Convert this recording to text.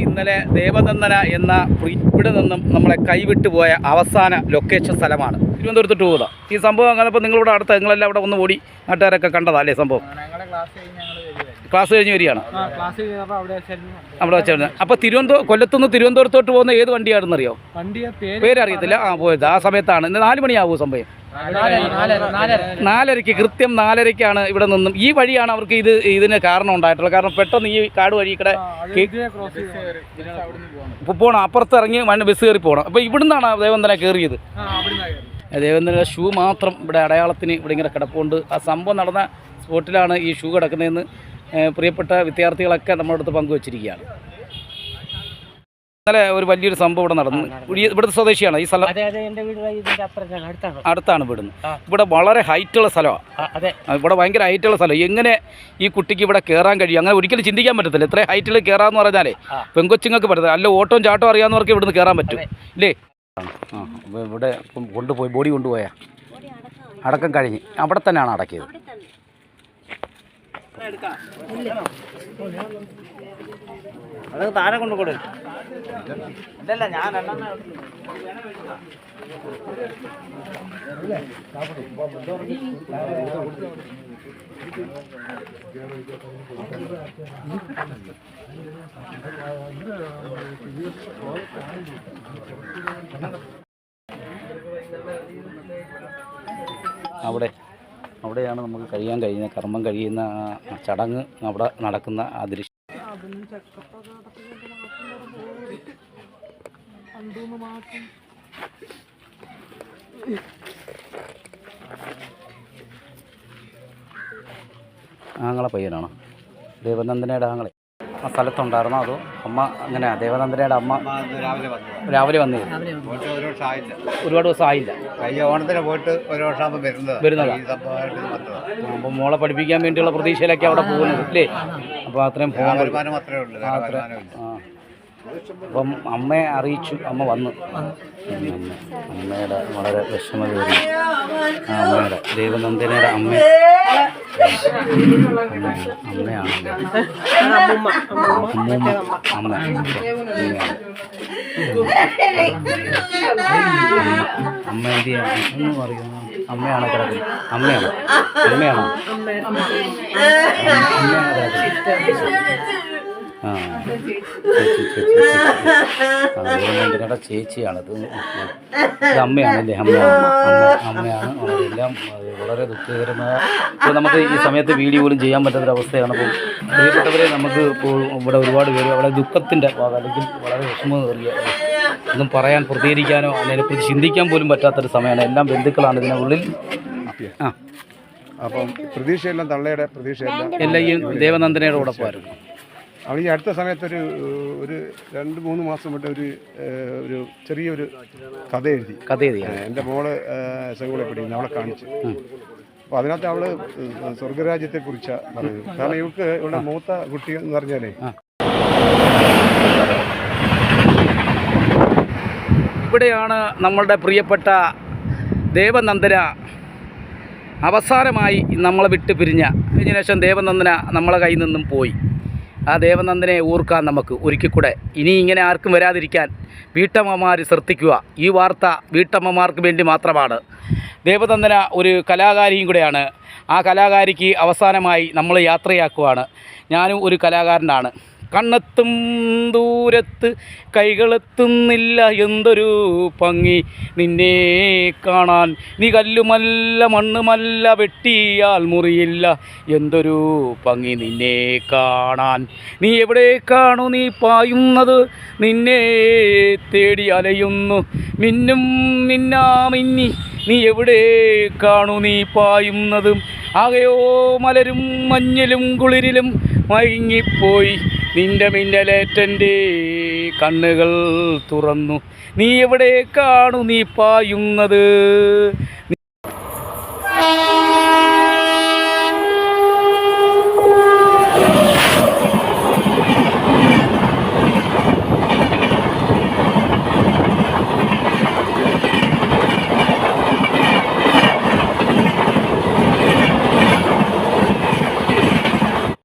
ഇന്നലെ ദേവനന്ദന എന്ന ഇവിടെ നിന്നും നമ്മളെ കൈവിട്ടു പോയ അവസാന ലൊക്കേഷൻ സ്ഥലമാണ്. തിരുവനന്തപുരത്തോട്ട് പോകുക. ഈ സംഭവം അങ്ങനപ്പോൾ നിങ്ങളിവിടെ അടുത്ത നിങ്ങളെല്ലാം അവിടെ ഒന്ന് ഓടി നാട്ടുകാരൊക്കെ കണ്ടതാ അല്ലേ സംഭവം? ക്ലാസ് കഴിഞ്ഞ് വരികയാണ് അവിടെ വെച്ചായിരുന്നു. അപ്പോൾ കൊല്ലത്തുനിന്ന് തിരുവനന്തപുരത്തോട്ട് പോകുന്ന ഏത് വണ്ടിയാണെന്നറിയോ? പേരറിയത്തില്ല. പോയത് ആ സമയത്താണ്. ഇന്ന് 4 മണിയാവുമോ സംഭവം? 4:30 കൃത്യം 4:30 ഇവിടെ നിന്നും. ഈ വഴിയാണ് അവർക്ക് ഇതിന് കാരണം ഉണ്ടായിട്ടുള്ളത്. കാരണം പെട്ടെന്ന് ഈ കാട് വഴി കൂടെ പോകണം, അപ്പുറത്ത് ഇറങ്ങി ബസ് കയറി പോകണം. അപ്പോൾ ഇവിടുന്നാണ് ദേവനന്ദന കയറിയത്. ദേവനന്ദന ഷൂ മാത്രം ഇവിടെ അടയാളത്തിന് ഇവിടെ ഇങ്ങനെ കിടപ്പുണ്ട്. ആ സംഭവം നടന്ന സ്പോട്ടിലാണ് ഈ ഷൂ കിടക്കുന്നതെന്ന് പ്രിയപ്പെട്ട വിദ്യാർത്ഥികളൊക്കെ നമ്മുടെ അടുത്ത് പങ്കുവച്ചിരിക്കുകയാണ്. ഇന്നലെ ഒരു വലിയൊരു സംഭവം ഇവിടെ നടന്നു. ഇവിടുത്തെ സ്വദേശിയാണ് ഈ സ്ഥലം. അടുത്താണ് ഇവിടുന്ന്. ഇവിടെ വളരെ ഹൈറ്റുള്ള സ്ഥലമാണ്. ഇവിടെ ഭയങ്കര ഹൈറ്റുള്ള സ്ഥലം. എങ്ങനെ ഈ കുട്ടിക്ക് ഇവിടെ കയറാൻ കഴിയും? അങ്ങനെ ഒരിക്കലും ചിന്തിക്കാൻ പറ്റത്തില്ല. ഇത്ര ഹൈറ്റിൽ കയറാമെന്ന് പറഞ്ഞാലേ പെങ്കൊച്ചുങ്ങൾക്ക് പറ്റത്തില്ല. അല്ല ഓട്ടവും ചാട്ടവും അറിയാവുന്നവർക്ക് ഇവിടുന്ന് കയറാൻ പറ്റും ഇല്ലേ? ഇവിടെ കൊണ്ടുപോയി ബോഡി കൊണ്ടുപോയാ അടക്കം കഴിഞ്ഞ് അവിടെ തന്നെയാണ് അടക്കിയത്. അത് താഴെ കൊണ്ടുകൊടു. അല്ലല്ല ഞാൻ അവിടെയാണ് നമുക്ക് കഴിയുന്ന കർമ്മം കഴിയുന്ന ചടങ്ങ് അവിടെ നടക്കുന്ന ആ ദൃശ്യം. ആങ്ങളെ പയ്യനാണ് ദേവനന്ദനയുടെ ആങ്ങളെ. ആ സ്ഥലത്തുണ്ടായിരുന്നോ അതോ അമ്മ? അങ്ങനെ ദേവനന്ദനയുടെ അമ്മ രാവിലെ വന്നു. ഒരുപാട് ദിവസം ആയില്ല. ഓണത്തിന് പോയിട്ട് ഒരു വർഷം വരുന്നതാണ്. അപ്പം മോളെ പഠിപ്പിക്കാൻ വേണ്ടിയുള്ള പ്രതീക്ഷയിലൊക്കെ അവിടെ പോകുന്നത് അല്ലേ? അപ്പോൾ അത്രയും വരുമാനം മാത്രമേ ഉള്ളൂ. അപ്പം അമ്മയെ അറിയിച്ചു. അമ്മ വന്നു. അമ്മയുടെ വളരെ വിഷമകേറി അമ്മയുടെ ദേവനന്ദനയുടെ അമ്മയാണല്ലേ. അമ്മ എന്ത് ഒന്നും പറയുന്നു? അമ്മയാണ് കിടക്കുന്നത്. അമ്മയാണ് ദേവനന്ദനയുടെ ചേച്ചിയാണത്. ഇത് അമ്മയാണല്ലേ? അമ്മയാണ്. എല്ലാം വളരെ ദുഃഖകരമായ നമുക്ക് ഈ സമയത്ത് വീഡിയോ പോലും ചെയ്യാൻ പറ്റാത്തൊരവസ്ഥയാണ്. അപ്പോൾ പ്രിയപ്പെട്ടവരെ നമുക്ക് ഇപ്പോൾ ഇവിടെ ഒരുപാട് പേര് വളരെ ദുഃഖത്തിൻ്റെ അല്ലെങ്കിൽ വളരെ വിഷമം കയറിയ ഒന്നും പറയാൻ പ്രതികരിക്കാനോ അതിനെക്കുറിച്ച് ചിന്തിക്കാൻ പോലും പറ്റാത്തൊരു സമയമാണ്. എല്ലാം ബന്ധുക്കളാണ് ഇതിനുള്ളിൽ. അപ്പം പ്രതീക്ഷയെല്ലാം തള്ളയുടെ പ്രതീക്ഷയെല്ലാം എല്ലാം ഈ ദേവനന്ദനയുടെ കൂടൊപ്പമായിരുന്നു. അവൾ ഈ അടുത്ത സമയത്ത് ഒരു 2-3 മാസം തൊട്ട് ഒരു ചെറിയൊരു കഥ എഴുതി. എൻ്റെ മോള് സ്കൂളിൽ പഠിക്കുന്നു. അവളെ കാണിച്ചു. അപ്പോൾ അതിനകത്ത് അവള് സ്വർഗരാജ്യത്തെക്കുറിച്ചാണ് പറയുന്നത്. കാരണം ഇവൾക്ക് ഇവിടെ മൂത്ത കുട്ടി എന്ന് പറഞ്ഞാലേ ഇവിടെയാണ് നമ്മളുടെ പ്രിയപ്പെട്ട ദേവനന്ദന അവസാനമായി നമ്മളെ വിട്ട് പിരിഞ്ഞ. അതിന് ശേഷം ദേവനന്ദന നമ്മളെ കയ്യിൽ നിന്നും പോയി. ആ ദേവനന്ദനെ ഓർക്കാൻ നമുക്ക് ഒരിക്കൽ കൂടെ ഇനി ഇങ്ങനെ ആർക്കും വരാതിരിക്കാൻ വീട്ടമ്മമാർ ശ്രദ്ധിക്കുക. ഈ വാർത്ത വീട്ടമ്മമാർക്ക് വേണ്ടി മാത്രമാണ്. ദേവനന്ദന ഒരു കലാകാരിയും കൂടെയാണ്. ആ കലാകാരിക്ക് അവസാനമായി നമ്മൾ യാത്രയാക്കുവാണ്. ഞാനും ഒരു കലാകാരനാണ്. കണ്ണെത്തും ദൂരത്ത് കൈകളെത്തുന്നില്ല എന്തൊരു ഭംഗി നിന്നെ കാണാൻ. നീ കല്ലുമല്ല മണ്ണുമല്ല വെട്ടിയാൽ മുറിയില്ല എന്തൊരു ഭംഗി നിന്നെ കാണാൻ. നീ എവിടേക്കാണു നീ പായുന്നത്? നിന്നെ തേടി അലയുന്നു മിന്നും മിന്നാമിന്നി. നീ എവിടേക്കാണു നീ പായുന്നത്? ആകെയോ മലരും മഞ്ഞിലും കുളിരിലും മയങ്ങിപ്പോയി നിന്റെ മിന്നലേറ്റൻ്റെ കണ്ണുകൾ തുറന്നു. നീ എവിടേക്കാണു നീ പായുന്നത്?